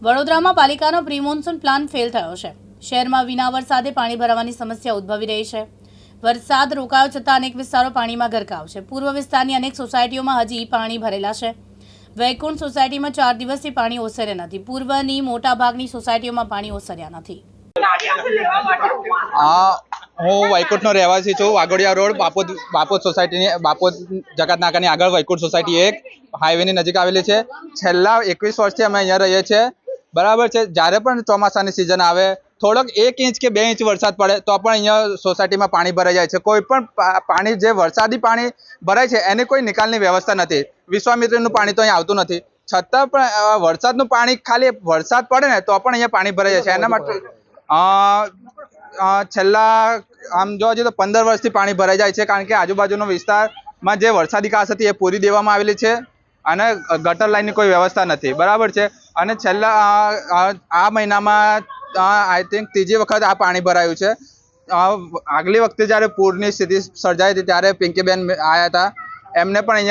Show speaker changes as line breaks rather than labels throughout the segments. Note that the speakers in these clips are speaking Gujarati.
વડોદરામાં પાલિકાનો પ્રી મોન્સૂન પ્લાન ફેલ થયો છે। શહેરમાં વિના વરસાદે પાણી ભરાવાની સમસ્યા ઉદ્ભવી રહી છે। વરસાદ રોકાયો છતાં અનેક વિસ્તારો પાણીમાં ગરકાવ છે। પૂર્વ વિસ્તારની અનેક સોસાયટીઓમાં હજી પાણી ભરેલા છે। વૈકુંઠ સોસાયટીમાં 4 દિવસથી પાણી ઓસર્યા નથી। પૂર્વની મોટાભાગની સોસાયટીઓમાં પાણી ઓસર્યા નથી।
હું વૈકુંઠનો રહેવાસી છું। વાઘોડિયા રોડ બાપોદ સોસાયટીની બાપોદ જકાત નાકાની આગળ વૈકુંઠ સોસાયટી 1 હાઈવેની નજીક આવેલી છે। છેલ્લા 21 વર્ષથી અમે અહીંયા રહીએ છીએ, બરાબર છે। જ્યારે પણ ચોમાસાની સિઝન આવે, થોડોક 1 ઇંચ કે 2 ઇંચ વરસાદ પડે તો પણ અહીંયા સોસાયટીમાં પાણી ભરાઈ જાય છે। કોઈ પણ પાણી જે વરસાદી પાણી ભરાય છે એની કોઈ નિકાલની વ્યવસ્થા નથી। વિશ્વામિત્રીનું પાણી તો અહીંયા આવતું નથી, છતાં પણ વરસાદનું પાણી ખાલી વરસાદ પડે ને તો પણ અહીંયા પાણી ભરાઈ જાય છે। એના માટે છેલ્લા આમ જોવા જઈએ તો 15 વર્ષથી પાણી ભરાઈ જાય છે, કારણ કે આજુબાજુનો વિસ્તારમાં જે વરસાદી કાંસ હતી એ પૂરી દેવામાં આવેલી છે અને ગટર લાઇનની કોઈ વ્યવસ્થા નથી, બરાબર છે। અને છેલ્લા આ મહિનામાં આઈ થિંક 3જી વખત આ પાણી ભરાયું છે। આગલી વખતે જ્યારે પૂરની સ્થિતિ સર્જાઈ હતી ત્યારે પિંકીબેન આવ્યા હતા। એમને પણ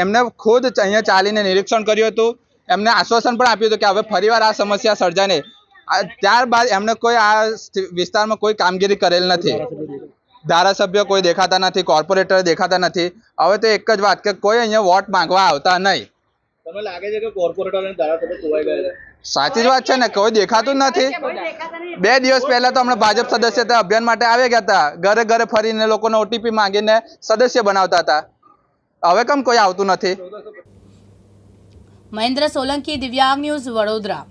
એમને ખુદ અહીંયા ચાલીને નિરીક્ષણ કર્યું હતું। એમને આશ્વાસન પણ આપ્યું હતું કે હવે ફરીવાર આ સમસ્યા સર્જાય નહીં। ત્યારબાદ એમને કોઈ આ વિસ્તારમાં કોઈ કામગીરી કરેલ નથી। ધારાસભ્ય કોઈ દેખાતા નથી, કોર્પોરેટર દેખાતા નથી। હવે તો એક જ વાત કે કોઈ અહીંયા વોટ માંગવા આવતા નહીં।
તમને લાગે છે કે કોર્પોરેટર અને ધારાસભ્ય ખોવાઈ ગયા છે?
સાચી જ વાત છે ને, કોઈ દેખાતું જ નથી। 2 દિવસ પહેલા તો હમણાં ભાજપ સદસ્યતા અભિયાન માટે આવી ગયા હતા, ઘરે ઘરે ફરીને લોકોને ઓટીપી માંગીને સદસ્ય બનાવતા હતા। હવે કેમ કોઈ આવતું નથી?
મહેન્દ્ર સોલંકી, દિવ્યાંગ ન્યૂઝ, વડોદરા।